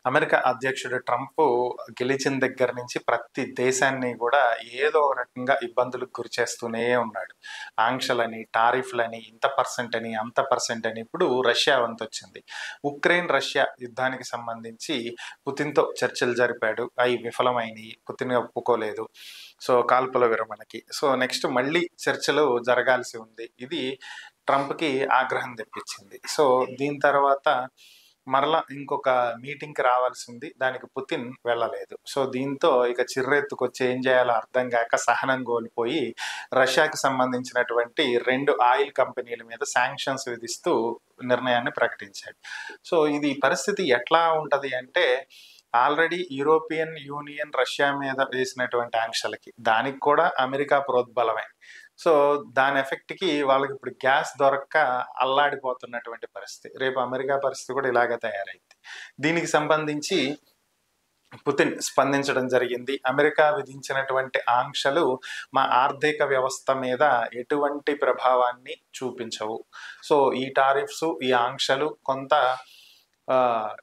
America అధ్యక్షుడు Trump గెలిచిన దగ్గర నుంచి ప్రతి దేశాన్ని కూడా ఏదో ఒక రకంగా ఇబ్బందులకు గురి చేస్తూనే ఉన్నాడు. ఆంక్షలని, టారిఫ్లని, ఇంత పర్సెంట్ అని, అంత పర్సెంట్ అని. ఇప్పుడు రష్యా వంతు వచ్చింది. ఉక్రెయిన్ రష్యా యుద్ధానికి సంబంధించి పుతిన్తో చర్చలు జరిపాడు. అవి విఫలమైనవి. పుతిన్ ఒప్పుకోలేదు. సో కాల్పుల విరమణకి. సో నెక్స్ట్ మళ్ళీ చర్చలు జరగాల్సి ఉంది. ఇది ట్రంప్కి ఆగ్రహం తెప్పించింది. సో దీని తర్వాత మరలా ఇంకొక మీటింగ్కి రావాల్సి ఉంది. దానికి పుతిన్ వెళ్ళలేదు. సో దీంతో ఇక చిర్రెత్తుకొచ్చి ఏం చేయాలో అర్థం కాక సహనం కోల్పోయి రష్యాకి సంబంధించినటువంటి 2 ఆయిల్ కంపెనీల మీద శాంక్షన్స్ విధిస్తూ నిర్ణయాన్ని ప్రకటించాడు. సో ఇది పరిస్థితి ఎట్లా ఉంటది అంటే, ఆల్రెడీ యూరోపియన్ యూనియన్ రష్యా మీద వేసినటువంటి ఆంక్షలకి దానికి కూడా అమెరికా ప్రోద్బలమే. సో దాని ఎఫెక్ట్కి వాళ్ళకి ఇప్పుడు గ్యాస్ దొరక్క అల్లాడిపోతున్నటువంటి పరిస్థితి. రేపు అమెరికా పరిస్థితి కూడా ఇలాగే తయారైంది. దీనికి సంబంధించి పుతిన్ స్పందించడం జరిగింది. అమెరికా విధించినటువంటి ఆంక్షలు మా ఆర్థిక వ్యవస్థ మీద ఎటువంటి ప్రభావాన్ని చూపించవు. సో ఈ టారిఫ్స్, ఈ ఆంక్షలు కొంత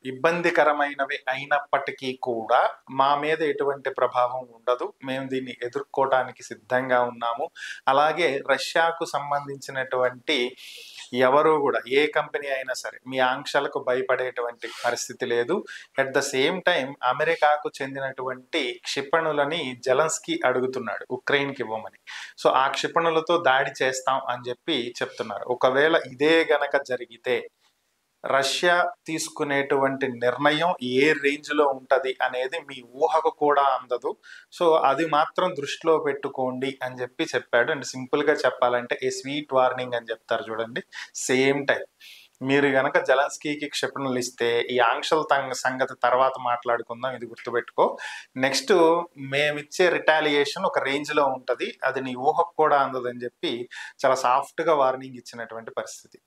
ఇబ్బందికరమైనవి అయినప్పటికీ కూడా మా మీద ఎటువంటి ప్రభావం ఉండదు. మేము దీన్ని ఎదుర్కోవడానికి సిద్ధంగా ఉన్నాము. అలాగే రష్యాకు సంబంధించినటువంటి ఎవరు కూడా, ఏ కంపెనీ అయినా సరే మీ ఆంక్షలకు భయపడేటువంటి పరిస్థితి లేదు. అట్ ద సేమ్ టైం అమెరికాకు చెందినటువంటి క్షిపణులని జెలెన్స్కీ అడుగుతున్నాడు ఉక్రెయిన్కి ఇవ్వమని. సో ఆ క్షిపణులతో దాడి చేస్తాం అని చెప్పి చెప్తున్నారు. ఒకవేళ ఇదే గనక జరిగితే రష్యా తీసుకునేటువంటి నిర్ణయం ఏ రేంజ్లో ఉంటుంది అనేది మీ ఊహకు కూడా అందదు. సో అది మాత్రం దృష్టిలో పెట్టుకోండి అని చెప్పి చెప్పాడు. అండ్ సింపుల్గా చెప్పాలంటే ఏ స్వీట్ వార్నింగ్ అని చెప్తారు చూడండి. సేమ్ టైం మీరు గనక జెలెన్స్కీకి క్షిపణులు ఇస్తే ఈ ఆంక్షల సంగతి తర్వాత మాట్లాడుకుందాం, ఇది గుర్తుపెట్టుకో. నెక్స్ట్ మేమిచ్చే రిటాలియేషన్ ఒక రేంజ్లో ఉంటుంది, అది నీ ఊహకు కూడా అందదని చెప్పి చాలా సాఫ్ట్గా వార్నింగ్ ఇచ్చినటువంటి పరిస్థితి.